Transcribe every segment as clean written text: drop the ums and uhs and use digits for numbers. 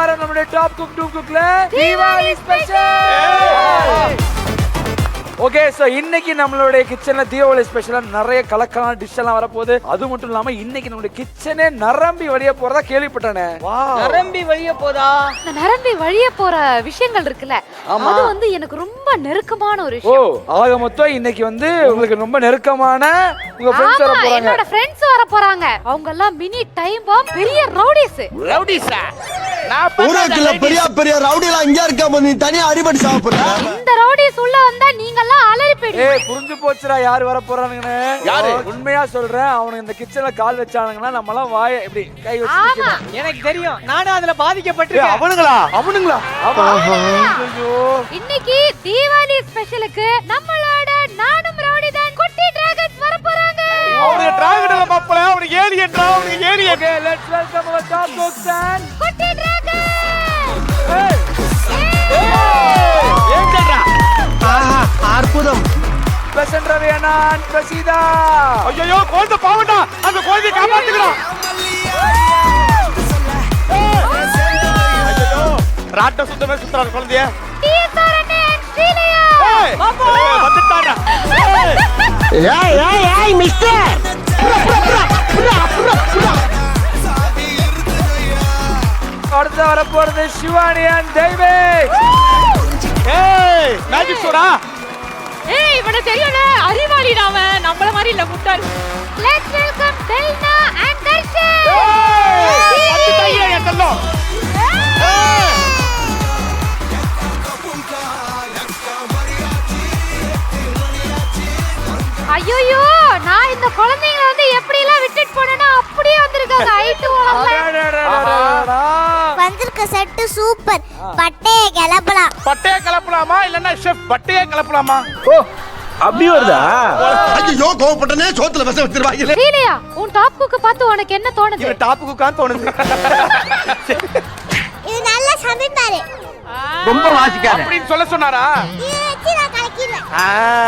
வாரம் நம்மளுடைய top cook dupe குக்ல தீபாவளி ஸ்பெஷல். ஓகே, சோ இன்னைக்கு நம்மளுடைய கிச்சன்ல தீபாவளி ஸ்பெஷலா நிறைய கலக்கலான டிஷ் எல்லாம் வரப்போகுது. அது மட்டும் இல்லாம இன்னைக்கு நம்மளுடைய கிச்சனே நரம்பி வழிய போறதா கேள்விப்பட்டானே. நரம்பி வழிய போதா? இந்த நரம்பி வழிய போற விஷயங்கள் இருக்குல்ல, அது வந்து எனக்கு ரொம்ப நெருக்கமான ஒரு விஷயம். ஆக மொத்தம் இன்னைக்கு வந்து உங்களுக்கு ரொம்ப நெருக்கமான உங்க ஃப்ரெண்ட்ஸ் வர போறாங்க. என்னோட ஃப்ரெண்ட்ஸ் வர போறாங்க. அவங்க எல்லாம் மினி டைம் பாம் பெரிய ரவுடிஸ். ரவுடிஸா? நான் ஊரத்துல பெரிய பெரிய ரவுடிலாம் இங்க இருக்காம நீ தனியா அடிபடி சாப்பிடுற. இந்த ரவுடிஸ் உள்ள வந்தா நீங்க எல்லாம் அலறி போயிடுவீங்க. ஏய், புரிஞ்சு போச்சுடா யார் வர போறானுன்னு. யாரு? உண்மையா சொல்றேன், அவனுக்கு இந்த கிச்சன்ல கால் வச்சானுங்கன்னா நம்ம எல்லாம் வாய இப்படி கை வச்சு நிக்கணும். எனக்கு தெரியும், நானும் அதுல பாதிக்கப்பட்டிருக்கேன். அவனுங்களா? ஐயோ, இன்னைக்கு தீபாவளி ஸ்பெஷலுக்கு நம்மளோட நானும் ரவுடி தான் குட்டி டிராகன்ஸ் வர போறாங்க. அவனுக்கு டிராகன்ல மாப்பல, அவனுக்கு ஏலியன்டா, அவனுக்கு alien. Okay, let's welcome our top cooks and குட்டி டிராகன். ஏன் சொல்றா? ஆஹா, அற்புதம். பிரசன்ட் ரவி அண்ணா and பிரசீதா. ஐயோ, குழந்தை பாவண்டா, அந்த குழந்தையை காப்பாத்துறோம். ஐயோ, ராட்ட சுத்தமே சுத்தறான் குழந்தைய. டீசரனே ஸ்ரீலயா. பாப்பா வந்துட்டாடா. ஏய் மிஸ்டர். அடுத்து வர போறது சிவானி and தெய்வேக். ஏய், மேஜிக் ஷோடா. ஏய், இவன தெரியும்ல, அறிவாளி அவன், நம்மள மாதிரி இல்ல முட்டாள். Let's welcome Delna and Darshan. வந்துட்டாயே என் செல்லம். ஐயோ, நான் இந்த குழந்தைகளை வந்து எப்படி எல்லாம் விட்டுட்டு போனேன்னா அப்படியே வந்திருக்காங்க. ஹைட் அடடடடடடா. வந்திருக்க செட்டு சூப்பர். பட்டைய கிளப்பலாம். பட்டைய கிளப்பலாமா இல்லன்னா ஷெஃப் பட்டைய கிளப்பலாமா? அப்படி வருதா? ஐயோ, கோவப்பட்டனே, சோத்துல விஷம் வச்சிருவாங்க. ஸ்ரீலயா, உன் டாப் குக்க பார்த்து உனக்கு என்ன தோணுது? இவன் டாப்புக்கு உட்கார்ந்து தோணுது. இது நல்லா சமைப்பாரு. ரொம்ப வாசிக்காத. அப்படின்னு சொல்ல சொன்னாரா? இதை வச்சு நான் கலக்கிடுவேன்.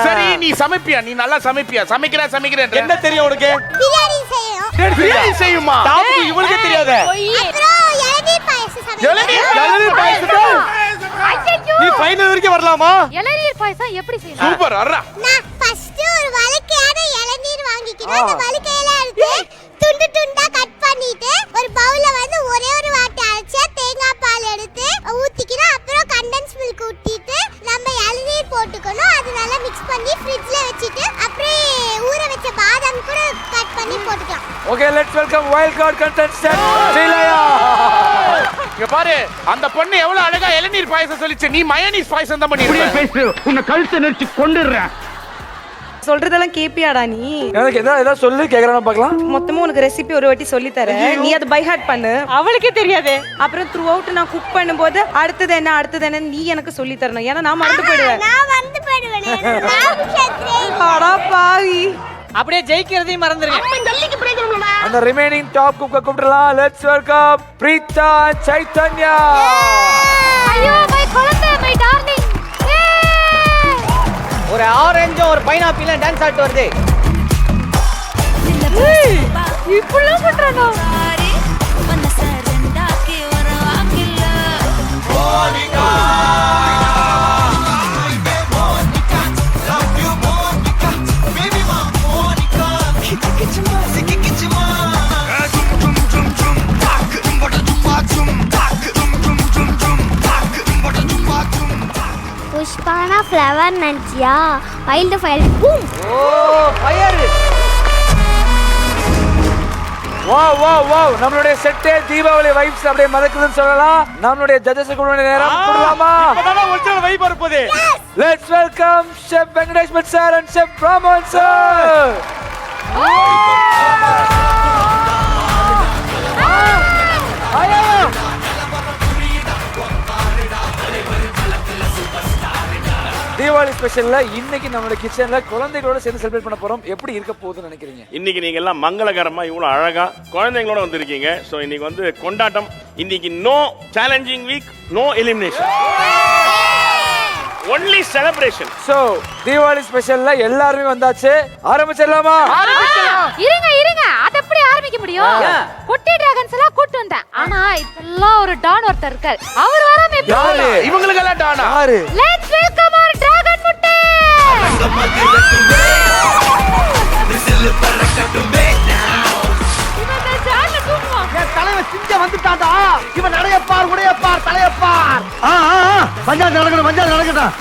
சரி, நீ சமைப்பியா? நீ நல்லா சமைப்பியா? சமைக்கிறேன். என்ன தெரியும் உனக்கு? பிரியாணி செய்யணும். பிரியாணி செய்யுமா? டாப்புக்கு இவளுக்கு தெரியாத. அப்புறம் இளநீர் பாயசம் சமைப்பேன். இளநீர் பாயசத்தை நீ ஃபைனல் வரைக்கும் வரலாமா? இளநீர் பாயசம் எப்படி செய்யணும்? சூப்பர், அறா. நான் ஃபர்ஸ்ட் ஒரு வழுக்கையான இளநீர் வாங்கிக்கிறேன். அந்த வழுக்கையில எடுத்து துண்டு துண்டா கட் பண்ணிட்டு ஒரு பவுல்ல வந்து ஒரே ஒரு வாட்டி அரைச்ச தேங்காய் பால் எடுத்து ஊத்திக்கிறேன். அப்புறம் கண்டென்ஸ் மில்க் ஊத்திட்டு நம்ம இளநீர் போட்டுக்கணும். அது நல்லா மிக்ஸ் பண்ணி ஃப்ரிட்ஜ்ல வச்சிட்டு அப்படியே ஊற வச்ச பாதாம் கூட கட் பண்ணி போட்டுக்கலாம். Okay, let's welcome wild card contestant Srilaya. இங்க பாரு, அந்த பொண்ணு எவ்வளவு அழகா இளநீர் பாயசம் சொல்லிச்சு. நீ மயோனீஸ் பாயசம் தான் பண்ணிருக்க. பேசு, உன்னை கழுத்தை நெரிச்சு கொன்னுறேன். சொல்றதெல்லாம் கேப்பியாடா நீ? எனக்கு ஏதாவது சொல்லு, கேக்குறானு பார்க்கலாம். மொத்தமா உனக்கு ரெசிபி ஒரு வாட்டி சொல்லி தரேன், நீ அதை பை ஹார்ட் பண்ணு. அவளுக்கே தெரியாது. அப்புறம் த்ரூ அவுட் நான் குக் பண்ணும்போது அடுத்தது என்ன நீ எனக்கு சொல்லி தரணும், ஏன்னா நான் மறந்து போயிடுவேன். நான் வந்து போயிடுவேன். அடா பாவி, அப்படியே ஜெயிக்கிறதையும் மறந்துருங்க. அந்த ரிமைனிங் டாப் குக்க கூப்பிடலாம். Let's welcome Preetha and Chaitanya. ஐயோ, மை குழந்தை, மை டார்லிங். ஒரு ஆரஞ்சு ஒரு பைனாப்பிள் டான்ஸ் ஆட்டு வருது. இப்படிலாம் பண்றானோ? புஷ்பானா ஃப்ளவர் நினச்சியா? Wild fire. Boom. Oh, fire. Wow, நம்மளுடைய செட்டே தீபாவளி வைப்ஸ் அப்படியே மதக்குதுன்னு சொல்லலாம். நம்மளுடைய ஜட்ஜஸ் கூட நேரம் கொடுக்கலாமா? இப்பதான் ஒரிஜினல் வைப் வரப்போகுது. Let's welcome chef Venkatesh Bhat sir and chef Raman sir. Deepavali ஸ்பெஷல்ல இன்னைக்கு நம்மளோட கிச்சன்ல குழந்தைகளோட சேர்ந்து செலிப்ரேட் பண்ண போறோம். எப்படி இருக்க போகுதுன்னு நினைக்கிறீங்க? இன்னைக்கு நீங்க எல்லாம் மங்களகரமா இவ்வளவு அழகா குழந்தைங்களோட வந்திருக்கீங்க. சோ இன்னைக்கு வந்து கொண்டாட்டம். இன்னைக்கு no challenging week, no elimination, only celebration. So Deepavali ஸ்பெஷல்ல எல்லாரும் வந்தாச்சு. ஆரம்பிச்சிடலாமா? இருங்க, அது எப்படி ஆரம்பிக்க காமிக்க முடியும். குட்டி டிராகன்ஸ் எல்லாம் கூட்டி வந்தேன். ஆனா இதெல்லாம் ஒரு டான் ஒருத்தர் இருக்கார். அவர் வராம எப்படி? யாரு? இவங்களுக்கு எல்லாம் டானா? யாரு? லெட்ஸ் வெல்கம் our டிராகன் முட்டை. இவன் ஜால தூக்குவான். என் தலைவன் சிங்க வந்துட்டான்டா. இவன் நடையப்பார் உடையப்பார் தலையப்பார். மஞ்சள் நடக்கட்டும்.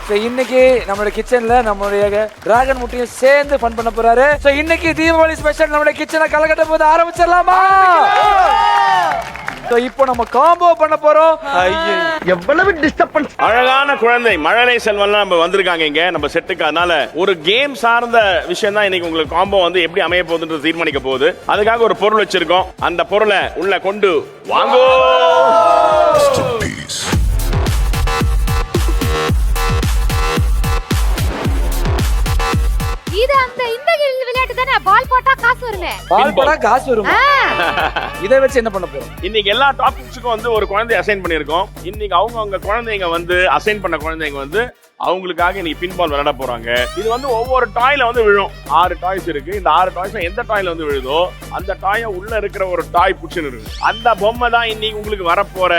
So, இன்னைக்கு நம்மளோட கிச்சன்ல நம்மளுடைய டிராகன் முட்டையும் சேர்ந்து ஃபன் பண்ண போறாரு. So, இன்னைக்கு தீபாவளி ஸ்பெஷல் நம்மளோட கிச்சனை கலக்கட்ட போது ஆரம்பிச்சிடலாமா? So, இப்போ நம்ம காம்போ பண்ண போறோம். எவ்வளவு டிஸ்டர்பன்ஸ். அழகான குழந்தை மழலை செல்வம்லாம் நம்ம வந்திருக்காங்க இங்க நம்ம செட்டுக்கு. அதனால ஒரு கேம் சார்ந்த விஷயம் தான் இன்னைக்கு உங்களுக்கு காம்போ வந்து எப்படி அமைய போகுதுன்றது தீர்மானிக்க போகுது. அதுக்காக ஒரு பொருள் வச்சிருக்கோம். அந்த பொருளை உள்ள கொண்டு வாங்கோ. இது அந்த இந்த விளையாட்டு தானே, பால் போட்டா காசு வருமே. பால் போட்டா காசு வருமா? இதை வச்சு என்ன பண்ண போறோம்? இன்னைக்கு எல்லா டாபிக்ஸுக்கும் வந்து ஒரு குழந்தை அசைன் பண்ணிருக்கோம். இன்னைக்கு அவங்க குழந்தைங்க வந்து அசைன் பண்ண குழந்தைங்க வந்து அவங்களுக்காக இன்னைக்கு பின்பால் விளையாட போறாங்க. இது வந்து ஒவ்வொரு டாய்ல வந்து விழும். 6 டாய்ஸ் இருக்கு. இந்த 6 டாய்ஸ் எந்த டாய்ல வந்து விழுதோ அந்த டாய உள்ள இருக்கிற ஒரு டாய் புடிச்சுன்னு இருக்கு. அந்த பொம்மை தான் இன்னைக்கு உங்களுக்கு வரப்போற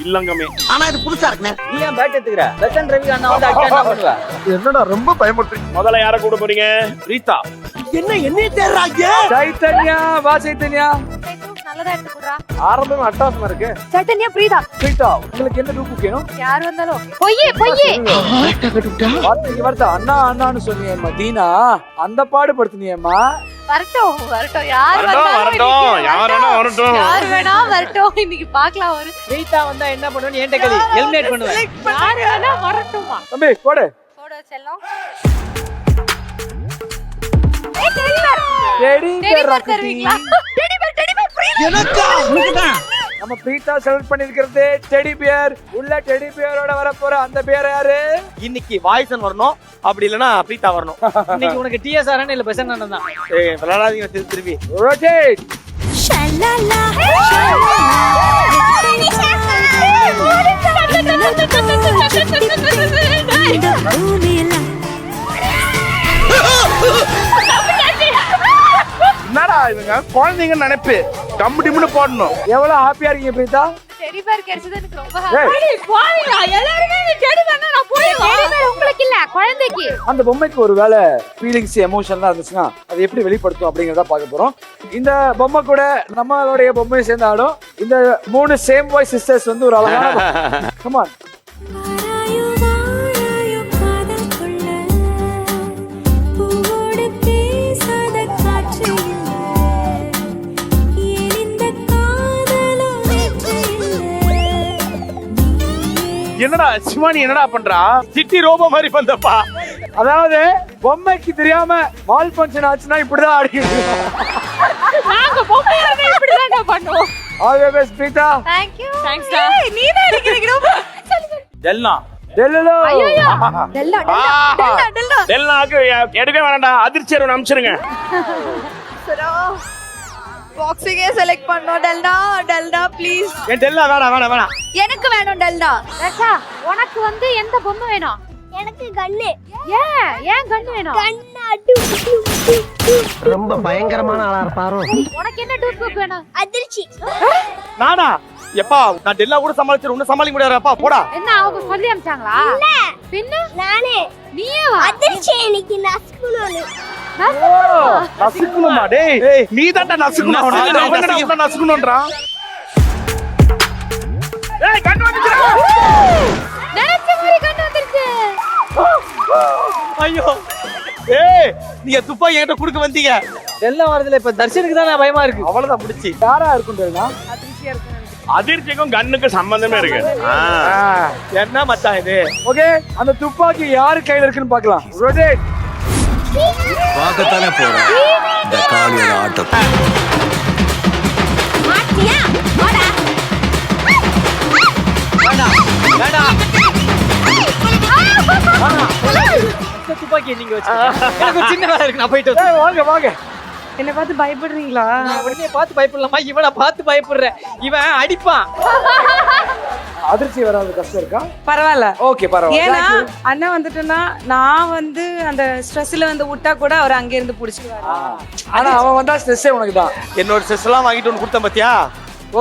இல்லங்கமே. ஆனா இது புதுசா இருக்குனே. நீ ஏன் பேட் எடுத்துக்கற? லெசன் ரவி அண்ணா வந்து அடிச்சா என்ன பண்ணுவ? என்னடா ரொம்ப பயமுறுத்துறீங்க. முதல்ல யாரை கூட போறீங்க? ரீதா. என்ன தேடுறாங்க? சைத்தன்யா, வா சைத்தன்யா. நல்லதா எடுத்து குடுறா. ஆரம்பமே அட்டகாசமா இருக்கு. சைத்தன்யா பிரீதா. பிரீதா, உங்களுக்கு என்ன டூ வேணும்? யார் வந்தாலும் பொய்யே. வார்த்தைக்கு வார்த்தை அண்ணா அண்ணான்னு சொன்னியேம்மா தீனா. அந்த பாடு படுத்துனியேம்மா. வரட்டும் யார் வரட்டும் யார் வேணா வரட்டும். இன்னைக்கு பார்க்கலாம். ஒரு ரீதா வந்தா என்ன பண்ணுவேன்னு என்கிட்ட கேளு. எலிமினேட் பண்ணுவேன். யார் வேணா வரட்டுமா. தம்பி போடு. போட செல்லம். டெடி பேர் தருவீங்களா? Teddy bear Preetha. நம்ம பிரீதா செலக்ட் பண்ணிருக்கிறது டெடி பியர். உள்ள டெடி பியரோட வர போற அந்த பியர் யாரு? இன்னைக்கு வாய்ஸன் வரணும், அப்படி இல்லனா பிரீதா வரணும். இன்னைக்கு உனக்கு டிஎஸ்ஆர் இல்ல பெசன் அண்ணன் தான். ஏய் விளையாடாதீங்க திருப்பி. ரொட்டேட். ஷல்லலா என்னடா இவங்க குழந்தைங்க நினைப்பு டம்மு டிம்னு போடணும். எவ்வளவு ஹாப்பியா இருக்கீங்க பிரீதா? டெடி பேர் கிடைச்சது எனக்கு ரொம்ப ஹாப்பி. போறீங்களா எல்லாரும்? டெடி பேர்னா நான் போயிடுவேன். டெடி பேர் உங்களுக்கு இல்ல, குழந்தைக்கு. அந்த பொம்மைக்கு ஒருவேளை ஃபீலிங்ஸ் எமோஷன்லாம் இருந்துச்சுன்னா அது எப்படி வெளிப்படுத்தும் அப்படிங்கறத பார்க்க போறோம். இந்த பொம்மை கூட நம்மளுடைய பொம்மை சேர்ந்தாலும் இந்த 3 சேம் வாய்ஸ் சிஸ்டர்ஸ் வந்து ஒரு அழகான கம் ஆன். என்னடா சிவானி என்னடா பண்றா? சிட்டி ரோபோ மாதிரி பந்தப்பா. அதாவது பொம்மைக்கு தெரியாம மால் ஃபங்க்ஷன் ஆச்சுன்னா இப்படிதான் ஆடிக்கிட்டு நாங்க பொம்மையாவே இப்படி தான் பண்ணுவோம். All the best Preetha. Thank you. Thanks டா. நீ தான் அடிக்கிறீங்க. டெல்லா டெல்லோ. ஐயோ டெல்லா. டெல்லாக்கு எடுக்க வேணாம்டா. அதிர்ச்சி ஒன்று அனுப்பிச்சிருங்க. பாக்ஸிங்கே செலக்ட் பண்ணோம். Delta please. ஏன் டெல்லா வேணாம். எனக்கு வேணும் டெல்டா. ரஷா உனக்கு வந்து எந்த பொம்மை வேணும்? எனக்கு கண்ணு. ஏன் கண்ணு வேணும்? கண்ணாடு. ரொம்ப பயங்கரமான ஆளா இருப்பாரோ. உனக்கு என்ன டூத் புக் வேணும்? அதிர்ச்சி. நானா? எப்பா நான் டெல்லா கூட சமாளிச்சு உன்ன சமாளிக்க முடியாதுப்பா போடா. என்ன அவங்க சொல்லி அனுப்பிச்சாங்களா? இல்ல. பின்ன நானே. நீயே வா. அதிர்ச்சி எனக்கு நசுக்கணும். நசுக்கணுமா? டேய் நீ தான்டா நசுக்கணும். அவன் நசுக்கணும்ன்றான். ஏய் கண்ணு வந்துச்சு. நினைச்ச மாதிரி கண்ணு வந்துருச்சு. ஐயோ ஏய் நீங்க துப்பாக்கி என்கிட்ட குடுக்க வந்தீங்க. டெல்லா வரதுல இப்ப தர்ஷனுக்கு தான் பயமா இருக்கு. அவ்வளவுதான் முடிச்சு. யாரா இருக்கும் தெரியுமா? அதிர்ச்சிக்கும் கண்ணுக்கு சம்பந்தமே இருக்கு. என்ன மச்சான் இது? ஓகே, அந்த துப்பாக்கி யாரு கையில இருக்குன்னு பார்க்கலாம். ரொட்டேட். பார்க்கத்தானே போறேன் இந்த காளியோட ஆட்டத்தை. மாட்டியா? போடா. வேண்டாம். இந்த துப்பாக்கி நீங்க வச்சுக்கோங்க. எனக்கு ஒரு சின்ன வேலை இருக்கு, நான் போயிட்டு வரேன். வாங்க வாங்க. என்ன பார்த்து பயப்படுறீங்களா? நான் உடனே பார்த்து பயப்படலாமா? இவனை பார்த்து பயப்படுறேன். இவன் அடிப்பான். அதிர்ச்சி வராத கஷ்டம் இருக்கா? பரவாயில்ல. ஓகே பரவாயில்ல. ஏன்னா Thank you. அண்ணன் வந்துட்டுன்னா நான் வந்து அந்த ஸ்ட்ரெஸ்ல வந்து விட்டா கூட அவர் அங்கே இருந்து புடிச்சிட்டு ஆனா அவன் வந்தா ஸ்ட்ரெஸ்ஸே உனக்கு தான். என்னோட ஸ்ட்ரெஸ் எல்லாம் வாங்கிட்டு வந்து கொடுத்தேன் பாத்தியா?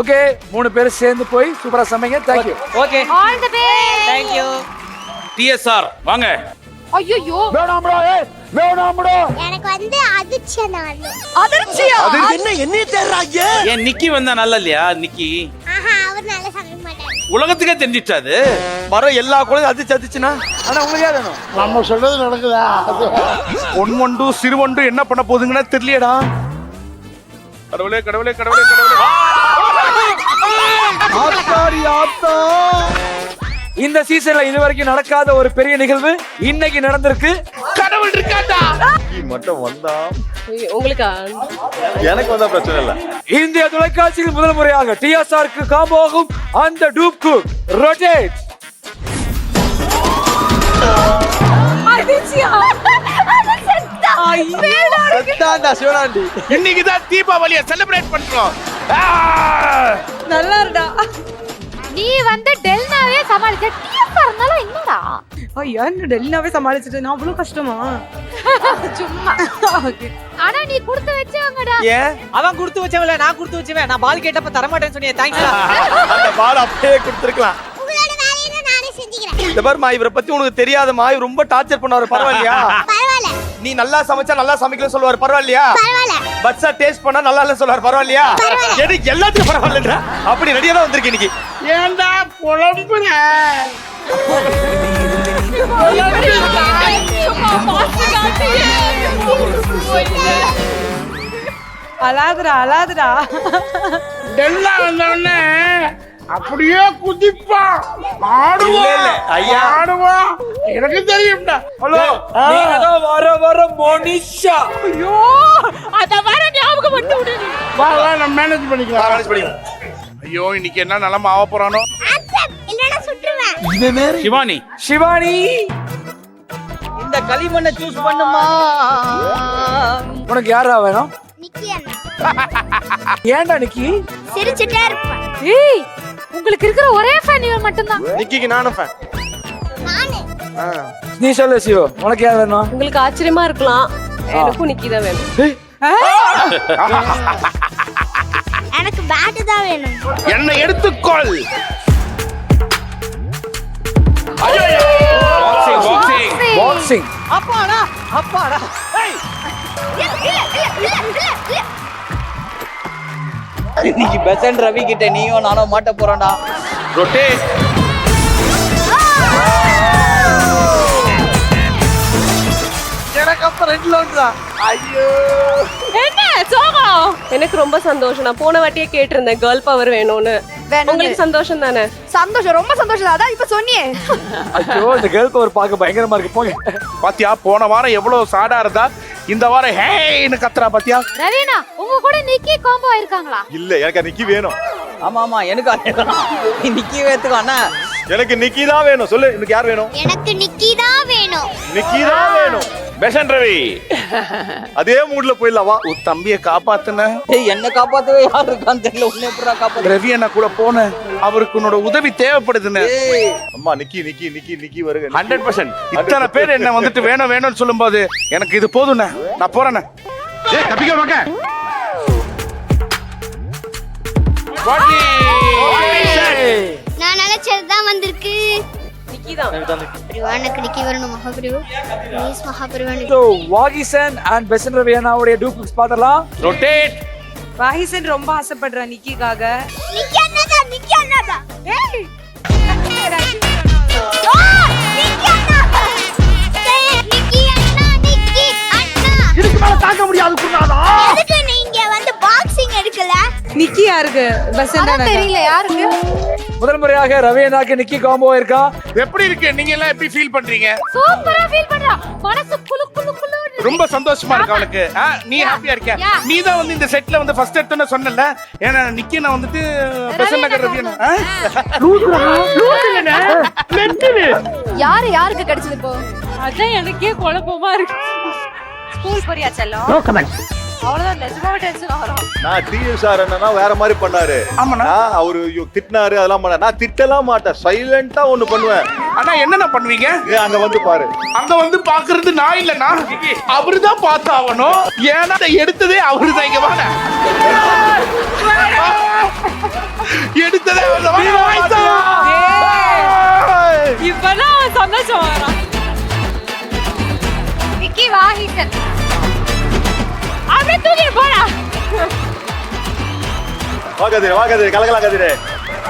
ஓகே 3 பேரும் சேர்ந்து போய் சூப்பரா சமைங்க. Thank you. Okay all the best. Thank you. DSR வாங்க. ஐயோ வேணாம் bro. வேணாம் bro. எனக்கு வந்து அதிர்ச்சி நானு. அதிர்ச்சியா? என்ன என்னைய தேடுறாங்க? ஏன் நிக்கி வந்தா நல்லா இல்லையா? நிக்கி ஆஹா அவர் நல்லா சமைக்க மாட்டாரு. உலகத்துக்கே தெரிஞ்சிச்சு அது. வர எல்லா குழந்தையும் அதிர்ச்சுனா ஆனா உங்களுக்கு யார் வேணும்? நம்ம சொல்றது நடக்குதா? ஒன்று சிறுவண்டு என்ன பண்ண போகுதுங்கன்னு தெரியலடா. கடவுளே கடவுளே கடவுளே கடவுளே. ஆத்தாடி ஆத்தா. இந்த சீசன்ல இதுவரைக்கும் நடக்காத ஒரு பெரிய நிகழ்வு இன்னைக்கு நடந்திருக்கு. கடவுள் இருக்காடா. மட்டும் வந்தா உங்களுக்கு எனக்கு வந்தா பிரச்சனை இல்ல. இந்திய தொலைக்காட்சியில் முதல் முறையாக டிஎஸ்ஆருக்கு காம்போ ஆகும் அந்த டூப் குக் ரொட்டேட். அதிர்ச்சியா? செத்தாண்டா சிவனாண்டி. இன்னைக்கு தான் தீபாவளியை செலிப்ரேட் பண்றோம். நல்லா இருடா. நீ வந்து டெல்னாவே சமாளிச்ச டிஎஃப் இருந்தாலும் என்னடா? ஐயா டெல்லினாவே சமாளிச்சுட்டு நான் அவ்வளவு கஷ்டமா? சும்மா. ஆனா நீ கொடுத்து வச்சவங்கடா. ஏன் அவன் கொடுத்து வச்சவல நான் கொடுத்து வச்சவன். நான் பால் கேட்டப்ப தர மாட்டேன்னு சொன்னியே. தேங்க்ஸ். அந்த பால் அப்படியே கொடுத்துருக்கலாம். உங்களோட வேலையை நானே செஞ்சுக்கிறேன். இந்த பாருமா இவரை பத்தி உனக்கு தெரியாதமா? இவர் ரொம்ப டார்ச்சர் பண்ணுவாரு. பரவாயில்லையா? பரவாயில்ல. நீ நல்லா சமைச்சா நல்லா சமைக்கல சொல்லுவாரு. பரவாயில்லையா? பரவாயில்ல. பட்ஸா டேஸ்ட் பண்ணா நல்லா இல்ல சொல்லுவாரு. பரவாயில்லையா? எனக்கு எல்லாத்துக்கும் பரவாயில்லைன்றா. அப்படி ரெடியா தான் வந்திருக்கேன் இன்னைக்கு. ஏன்டா புலம்புற? அழாதுடா அழாதுடா. டெல்லா வந்தவொடனே அப்படியே குதிப்பா இல்ல, ஆடுவா இல்ல, ஐயா. ஆடுவா. எனக்கு தெரியும்டா. ஹலோ நீங்க தான் வர மோனிஷா. ஐயோ அத வர ஞாபகம் வந்து விடு. வா வா நம்ம மேனேஜ் பண்ணிக்கலாம். மேனேஜ் பண்ணிக்கலாம். ஐயோ இன்னைக்கு என்ன நிலைமை ஆக போறானோ. ஆக்சன் இல்லனா சுற்றுவேன். சிவானி சிவானி இந்த களிமண்ணை சூஸ் பண்ணுமா? உனக்கு யாரா வேணும்? நிக்கி அண்ணா. ஏன்டா நிக்கி? சிரிச்சிட்டே இருப்பேன். ஏய் உங்களுக்கு இருக்கிற ஒரே ஃபேன் இவன் மட்டும்தான். நிக்கிக்கு நானும் ஃபேன். நானு. நீ சொல்லு சிவோ உனக்கு யார் வேணும்? உங்களுக்கு ஆச்சரியமா இருக்கலாம். எனக்கும் நிக்கி தான் வேணும். எனக்கு பேட் தான் வேணும். என்னை எடுத்துக்கொள். பாக்ஸிங். அப்பாடா அப்பாடா. ஏய் இன்னைக்கு பெசன்ட் ரவி கிட்ட நீயும் நானும் மாட்ட போறோம்டா. ரொட்டேட். எனக்கு அப்ப 2 லவுண்ட் தான். ஐயோ என்ன சோகம்? எனக்கு ரொம்ப சந்தோஷம். நான் போன வாட்டியே கேட்டிருந்தேன் கேர்ள் பவர் வேணும்னு. உங்களுக்கு சந்தோஷம் தானே? சந்தோஷம், ரொம்ப சந்தோஷம். அதான் இப்ப சொன்னியே. ஐயோ இந்த கேர்ள் பவர் பார்க்க பயங்கரமா இருக்கு. போங்க. பாத்தியா போன வாரம் எவ்வளவு சாடா இருந்தா இந்த வாரம் ஹேன்னு கத்துறா பாத்தியா? ரவீனா உங்க கூட நிக்கி காம்போ ஆயிருக்காங்களா? இல்ல எனக்கு நிக்கி வேணும். ஆமா ஆமா எனக்கு அதேதான். நிக்கி வேத்துக்கு அண்ணா. எனக்கு நிக்கி தான் வேணும். சொல்லு எனக்கு யார் வேணும்? எனக்கு நிக்கி தான் வேணும். நிக்கி தான் வேணும். பெசன் ரவி அதே மூட்ல போயிடலாம். வா உன் தம்பியை காப்பாத்துன. ஏய் என்ன காப்பாத்தவே யார் இருக்கான்னு தெரியல. உன்னை எப்படா காப்பாத்து? ரவி அண்ணா கூட போன. அவருக்கு உன்னோட உதவி தேவைப்படுதுன்னு. ஏய் அம்மா நிக்கி நிக்கி நிக்கி நிக்கி வருங்க. 100%. இத்தனை பேர் என்ன வந்துட்டு வேணும் வேணும்னு சொல்லும்போது எனக்கு இது போதுண்ணே. நான் போறேண்ணே. ஏய் தப்பிக்க மாக்க. நான் நினைச்சது தான் வந்திருக்கு. நிக்கி தான். எனக்கு நிக்கி வரணும். மகாபிரிவு ப்ளீஸ் மகாபிரிவு. So வாகிசன் அண்ட் பெசன் ரவியானாவுடைய டூப்ளிக்ஸ் பார்த்தலாம். ரொட்டேட். வாகிசன் ரொம்ப ஆசைப்படுறா நிக்கிக்காக. நிக்கி அண்ணா தான். நிக்கி அண்ணா தான். ஏய் நிக்கி அண்ணா. நிக்கி அண்ணா. நிக்கி அண்ணா. இதுக்கு மேல தாங்க முடியாது குருநாதா. எதுக்கு நீங்க வந்து பாக்ஸிங் எடுக்கல? நிக்கி யாருக்கு? பெசன்ட் தானே. தெரியல யாருக்கு? முதல் முறையாக ரவியானாக்கு நிக்கி காம்போ இருக்கா. எப்படி இருக்கு? நீங்க எல்லாம் எப்படி ஃபீல் பண்றீங்க? சூப்பரா ஃபீல் பண்றா. மனசு குளு குளு குளு. ரொம்ப சந்தோஷமா இருக்கு அவளுக்கு. நீ ஹாப்பியா இருக்க? நீ தான் வந்து இந்த செட்ல வந்து ஃபர்ஸ்ட் எடுத்தோன்னு சொன்னல. ஏன்னா நிக்கி நான் வந்துட்டு பெசன் நகர் ரவி அண்ணா. யாருக்கு கிடைச்சது இப்போ? அதான் எனக்கே குழப்பமா இருக்கு. ஸ்கூல் போறியா செல்லம்? No comment. அவ்வளவுதான் நிஜமாவே டென்ஷன் ஆகும். நான் டிஎஸ்ஆர் என்னன்னா வேற மாதிரி பண்ணாரு. நான் அவரு திட்டினாரு அதெல்லாம் பண்ண, நான் திட்டலாம் மாட்டேன், சைலண்டா ஒண்ணு பண்ணுவேன். ஆனா என்னென்ன பண்ணுவீங்க? அங்க வந்து பாரு. அங்க வந்து பாக்குறது நான் இல்லனா, அவருதான் பார்த்தாவணும். ஏன்னா அதை எடுத்ததே அவருதான். இங்க வாங்க, எடுத்ததே இப்பதான் சந்தோஷம் வரான். விக்கி வாகிக்க அப்படியே தூக்கி போடா. வாகாதே கலகலா கதிரே.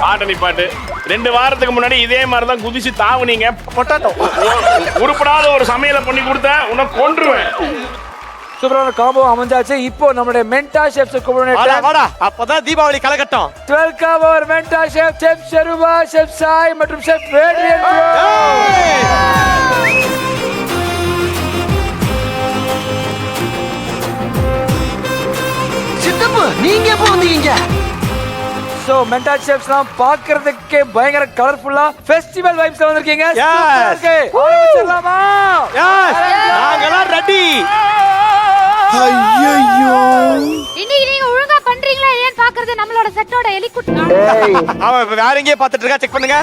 ஆட்ட நிப்பாட்டு. 2 வாரத்துக்கு முன்னாடி இதே மாதிரி தான் குதிச்சு தாவுனீங்க. பொட்டாட்டோ உருப்படாத ஒரு சமையலை பண்ணி கொடுத்த உன்னை கொன்றுவேன். சூப்பரான காம்போ அமைஞ்சாச்சு. இப்போ நம்மளுடைய மென்டா ஷெஃப்ஸ் வாடா, அப்பதான் Deepavali கலகட்டம். 12 cover மென்டா chef, chef ஷெருபா, chef Sai மற்றும் ஷெஃப் ரேடியன். சித்தப்பு நீங்க எப்போ வந்தீங்க? சோ மென்டா ஷெஃப்ஸ்லாம் பார்க்கிறதுக்கே பயங்கர கலர்ஃபுல்லா ஃபெஸ்டிவல் வைப்ஸ்ல வந்திருக்கீங்க. ஓகே, ஆரம்பிச்சிடலாமா? நாங்கலாம் ரெடி. இன்னைக்கு நீங்க ஒழுங்கா பண்றீங்களா இல்லையான்னு பாக்குறது நம்மளோட செட்டோட எலிக்குட்டி. அவன் வேற எங்கேயே பாத்துட்டு இருக்கா, செக் பண்ணுங்க.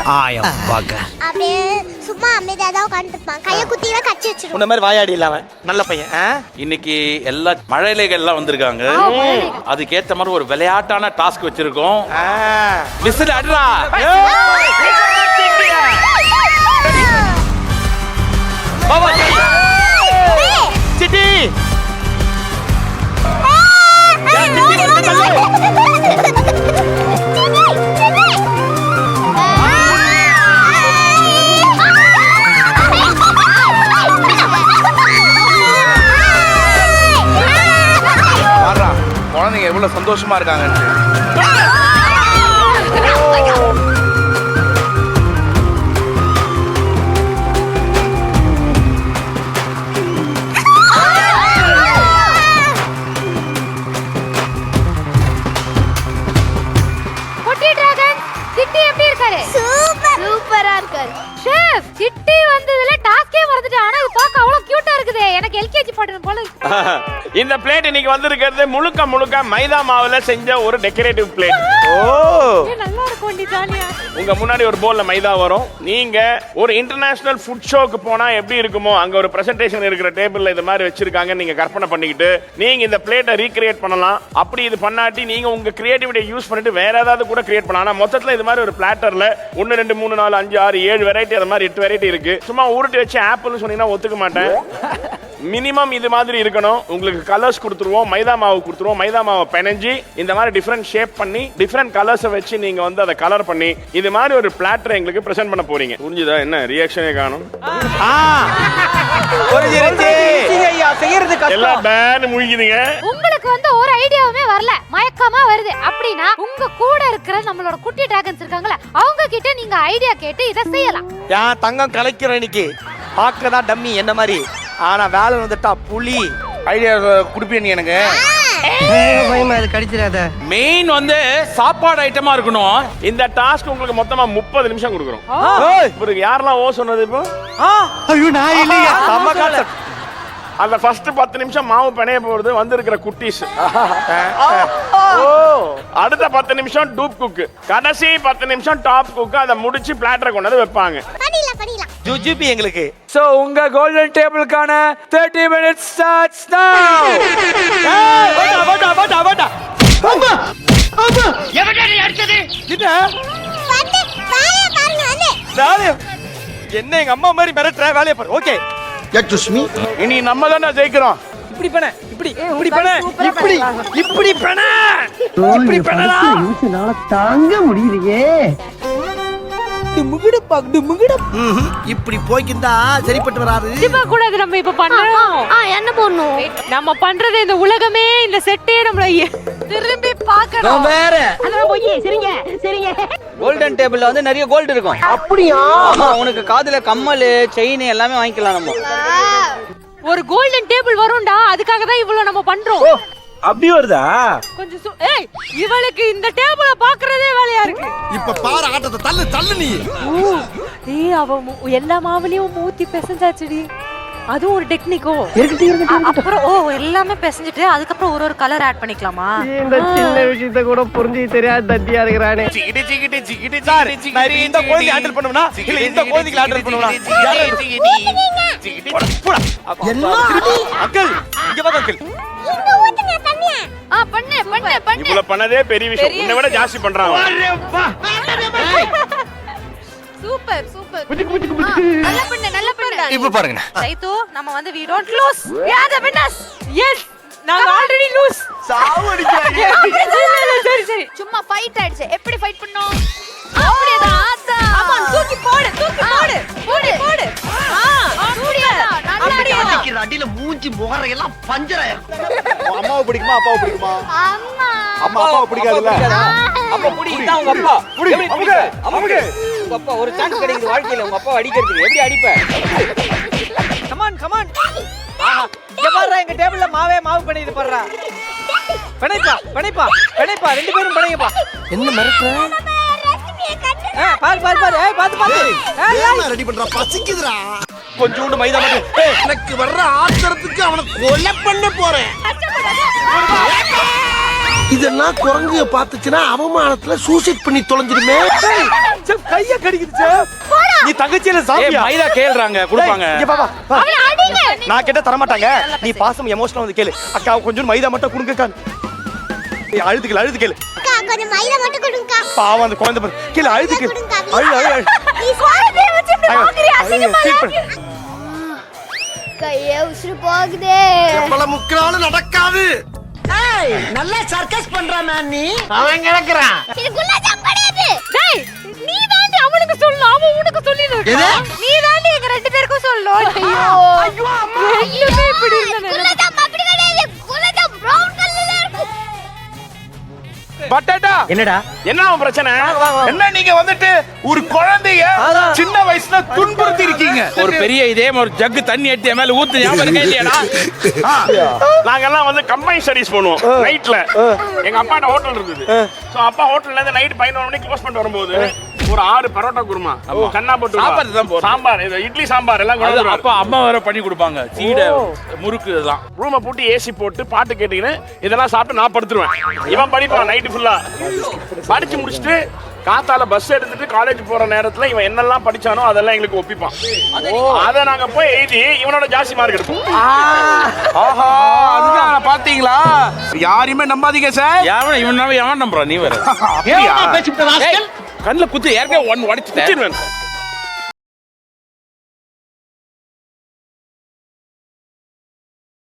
அப்படியே சும்மா அமைதியா தான் உட்காந்துருப்பான். கைய குத்தில கச்சி வச்சிருவான். உன்ன மாதிரி வாயாடி இல்லாம நல்ல பையன். இன்னைக்கு எல்லா மழைலைகள் எல்லாம் வந்திருக்காங்க. அதுக்கேத்த மாதிரி ஒரு விளையாட்டான டாஸ்க் வச்சிருக்கோம். விசில் அடிடா. சிட்டி குழந்தைங்க எவ்வளவு சந்தோஷமா இருக்காங்க. குட்டி டிராகன் சிட்டி எப்படி இருக்காரு? சூப்பரா இருக்காரு. ஷெஃப் சிட்டி வந்ததுல டாஸ்கே மறந்துட்டேன். ஆனா இது பார்க்க அவ்வளவு கியூட்டா இருக்குது. எனக்கு எல்கேஜி பாட்டு போல. இந்த பிளேட் இன்னைக்கு வந்திருக்கிறது முழுக்க மைதா மாவுல செஞ்ச ஒரு டெக்கரேட்டிவ் பிளேட். நல்லா இருக்கும் டி ஜாலியா. உங்க முன்னாடி ஒரு போல்ல மைதா வரும். நீங்க ஒரு இன்டர்நேஷனல் ஃபுட் ஷோக்கு போனா எப்படி இருக்குமோ அங்க ஒரு பிரசன்டேஷன் இருக்கிற டேபிள்ல இது மாதிரி வச்சிருக்காங்க. நீங்க கற்பனை பண்ணிக்கிட்டு நீங்க இந்த பிளேட்டை ரீக்ரியேட் பண்ணலாம். அப்படி இது பண்ணாட்டி நீங்க உங்க கிரியேட்டிவிட்டியை யூஸ் பண்ணிட்டு வேற ஏதாவது கூட கிரியேட் பண்ணலாம். ஆனா மொத்தத்துல இது மாதிரி ஒரு பிளாட்டர்ல 1 2 3 4 5 6 7 வெரைட்டி, அது மாதிரி 8 வெரைட்டி இருக்கு. சும்மா உருட்டி வச்சு ஆப்பிள்னு சொன்னீங்கன்னா ஒத்துக்க மாட்டேன். மினிமம் இது மாதிரி இருக்கணும். உங்களுக்கு கலர்ஸ் கொடுத்துருவோம், மைதா மாவு கொடுத்துருவோம். மைதா மாவை பெனஞ்சி இந்த மாதிரி டிஃபரெண்ட் ஷேப் பண்ணி டிஃபரெண்ட் கலர்ஸை வச்சு நீங்க வந்து அதை கலர் பண்ணி இது மாதிரி ஒரு பிளாட்டர் எங்களுக்கு பிரசன்ட் பண்ண போறீங்க. புரிஞ்சுதா? என்ன ரியாக்ஷனே காணும். எல்லாம் பேன் முழிக்குதுங்க. உங்களுக்கு வந்து ஒரு ஐடியாவுமே வரல, மயக்கமா வருது அப்படின்னா உங்க கூட இருக்கிற நம்மளோட குட்டி டிராகன்ஸ் இருக்காங்கல்ல, அவங்க கிட்ட நீங்க ஐடியா கேட்டு இதை செய்யலாம். ஏன் தங்கம் கலைக்கிறோம் இன்னைக்கு. பார்க்கதான் டம்மி என்ன மாதிரி, ஆனா வேலை வந்துட்டா புலி. ஐடியா குடுப்பீங்க நீ எனக்கு. பயமா இது கடிச்சிராத. மெயின் வந்து சாப்பாடு ஐட்டமா இருக்கணும். இந்த டாஸ்க் உங்களுக்கு மொத்தமா 30 நிமிஷம் கொடுக்குறோம். இவருக்கு யாரெல்லாம் ஓ சொன்னது இப்போ? ஐயோ நான் இல்லையே. செம்ம கான்செப்ட். அந்த ஃபர்ஸ்ட் 10 நிமிஷம் மாவு பிணைய போறது வந்திருக்கிற குட்டீஸ். அடுத்த 10 நிமிஷம் டூப் குக், கடைசி 10 நிமிஷம் டாப் குக். அதை முடிச்சு பிளாட்டரை கொண்டு வந்து வைப்பாங்க. பண்ணிடலாம். ஜுஜிபி எங்களுக்கு. சோ உங்க கோல்டன் டேபிளுக்கான 30 minutes starts now. வாடா. அம்மா அம்மா எவனடி அடிச்சது? என்ன? வந்து வேலைய பாருங்க. வேலைய என்ன எங்க அம்மா மாதிரி மிரட்டற வேலைய பாரு. ஓகே. யக்ஷுஷ்மி இனி நம்ம தானே ஜெயிக்கிறோம். இப்படி பண்ண. இப்படி பண்ணடா. என்னால தாங்க முடியலையே. இப்படி போய்க்கிந்தா சரிப்பட்டு வராது. கண்டிப்பா கூட அது நம்ம இப்ப பண்ணணும். என்ன பண்ணும்? நம்ம பண்றது இந்த உலகமே இந்த செட்டே நம்மள திரும்பி பார்க்கணும். வேற அதெல்லாம் போய் சரிங்க. கோல்டன் டேபிள்ல வந்து நிறைய கோல்ட் இருக்கும். அப்படியா? உனக்கு காதுல கம்மல், செயின் எல்லாமே வாங்கிக்கலாம் நம்ம. ஒரு கோல்டன் டேபிள் வரும்டா, அதுக்காக தான் இவ்வளவு நம்ம பண்றோம். அப்படி வருதா? கொஞ்சம் ஏய், இவளுக்கு இந்த டேபிள பாக்குறதே வேலையா இருக்கு. இப்ப பாரு ஆட்டத்தை தள்ளு நீ. ஏய் அவ எல்லா மாவுலயும் ஊத்தி பிசைஞ்சாச்சுடி. அதுவும் ஒரு டெக்னிக்கோ அப்புறம் எல்லாமே பிசைஞ்சிட்டு அதுக்கப்புறம் ஒரு கலர் ஆட் பண்ணிக்கலாமா? இந்த சின்ன விஷயத்தை கூட புரிஞ்சு தெரியாது தத்தியா இருக்கிறானே. இந்த கோழி ஹேண்டில் பண்ணுவனா இல்ல இந்த கோழிக்கு ஹேண்டில் பண்ணுவனா? அங்கிள் இங்க வாங்க அங்கிள். இங்க ஊத்துங்க தண்ணிய. பண்ணு பண்ணு பண்ணு. இவ்வளவு பண்ணதே பெரிய விஷயம். உன்னை விட ஜாஸ்தி பண்றாங்க. Super super. நல்லா பண்ணு நல்லா பண்ணு. இப்ப பாருங்க. சைத்து நம்ம வந்து we don't lose. We are the winners. Yes. நாங்க ஆல்ரெடி லூஸ். சாவு அடிக்கறாங்க. சரி சரி. சும்மா ஃபைட் ஆயிடுச்சு. எப்படி ஃபைட் பண்ணோம்? அப்படியேதான் ஆத்தா. ஆமா தூக்கி போடு தூக்கி போடு. போடு போடு. அப்படியேதான் நல்லா அடியில மூஞ்சி முகரை எல்லாம் பஞ்சராயிரும். அம்மாவை பிடிக்குமா அப்பாவை பிடிக்குமா? அம்மா அம்மா அப்பாவை பிடிக்காதுல்ல? அப்பா புடி இதான் உங்க அப்பா. புடி அமுக்கு அமுக்கு. உங்க அப்பா ஒரு சான்ஸ் கிடைக்குது வாழ்க்கையில உங்க அப்பா அடிக்கிறதுக்கு. எப்படி அடிப்ப? Come on come on. இங்க பாருடா எங்க டேபிள்ல மாவு பண்ணிட்டு பாருடா. பணைப்பா பணைப்பா பணைப்பா ரெண்டு பேரும் பணைங்கப்பா. என்ன மிரட்ற? பாரு பாரு பாரு. ஏய் பாத்து பாத்து. ஏன் ரெடி பண்றா? பசிக்குதுடா. கொஞ்சோண்டு மைதா மட்டும். எனக்கு வர்ற ஆத்திரத்துக்கு அவனை கொலை பண்ண போறேன். இதெல்லாம் குரங்கு பாத்துச்சுன்னா அவமானத்துல சூசைட் பண்ணி தொலைஞ்சிருமே. செஃப் கைய கடிக்குது செஃப். நீ தங்கச்சியில சாப்பியா? மைதா கேள்றாங்க கொடுப்பாங்க. இங்க பாப்பா. நான் கேட்ட தர மாட்டாங்க. நீ பாசம் எமோஷனல் வந்து கேளு. அக்கா கொஞ்சம் மைதா மட்டும் கொடுங்கக்கா. அழுது கேளு. அக்கா கொஞ்சம் மைதா மட்டும் கொடுங்கக்கா. பாவம் அந்த குழந்தை பாரு. கேளு அழுது கேளு. அழு. நீ குழந்தைய வச்சு இப்படி வாங்குறியா? அசிங்கமா கையே உசுறு போகுதே. எப்பல முக்கறாலும் நடக்காது. ஏய் நல்லா சர்க்கஸ் பண்றா மேன் நீ. அவன் கிடக்குறான். இது குலாஜாம் கிடையாது. டேய் நீ தாண்டி அவனுக்கு சொல்லு அவன் உனக்கு சொல்லிடுறான். நீ தாண்டி எங்க ரெண்டு பேருக்கும் சொல்லு. ஐயோ அம்மா ரெண்டுமே இப்படி இருந்தானே. குலாஜாம் அப்படி கிடையாது. குலாஜாம் பிரவுன் கலர்ல இருக்கு. பட்டாட்டா என்னடா? என்ன பிரச்சனை? என்ன நீங்க வந்துட்டு ஒரு குழந்தைய சின்ன வயசுல துன்புறுத்தி இருக்கீங்க. ஒரு பெரிய இதே ஒரு ஜக்கு தண்ணி எடுத்து என் மேல ஊத்து ஞாபகம் இருக்கா இல்லையாடா? நாங்கெல்லாம் வந்து கம்பைன் ஸ்டடீஸ் பண்ணுவோம் நைட்ல. எங்க அப்பாட்ட ஹோட்டல் இருந்தது. சோ அப்பா ஹோட்டல்ல இருந்து நைட் 11 மணிக்கு க்ளோஸ் பண்ணிட்டு வரும்போது ஒரு 6 பரோட்டா குருமா கண்ணா போட்டு சாப்பாடு தான் போடுறோம். சாம்பார் இது இட்லி சாம்பார் எல்லாம் கொண்டு வருவாரு. அப்பா அம்மா வேற பண்ணி கொடுப்பாங்க. சீடை முறுக்கு இதெல்லாம். ரூமை பூட்டி ஏசி போட்டு பாட்டு கேட்டீங்கன்னு இதெல்லாம் சாப்பிட்டு நான் படுத்துருவேன். இவன் படிப்பான் நைட்டு ஃபுல்லா. படிச்சு முடிச்சுட்டு காத்தால பஸ் எடுத்துட்டு காலேஜ் போற நேரத்துல இவன் என்னெல்லாம் படிச்சானோ அதெல்லாம் எங்களுக்கு ஒப்பிப்பான். அதை நாங்க போய் எழுதி இவனோட ஜாஸ்தி மார்க் எடுப்போம். ஆஹா அதுதான் பாத்தீங்களா? யாரையுமே நம்பாதீங்க சார். இவன் நம்புறான் நீ வேற. அப்படியா? பேசிட்டு கண்ணுல குத்து ஏற்கனவே ஒன் உடைச்சிட்டேன்.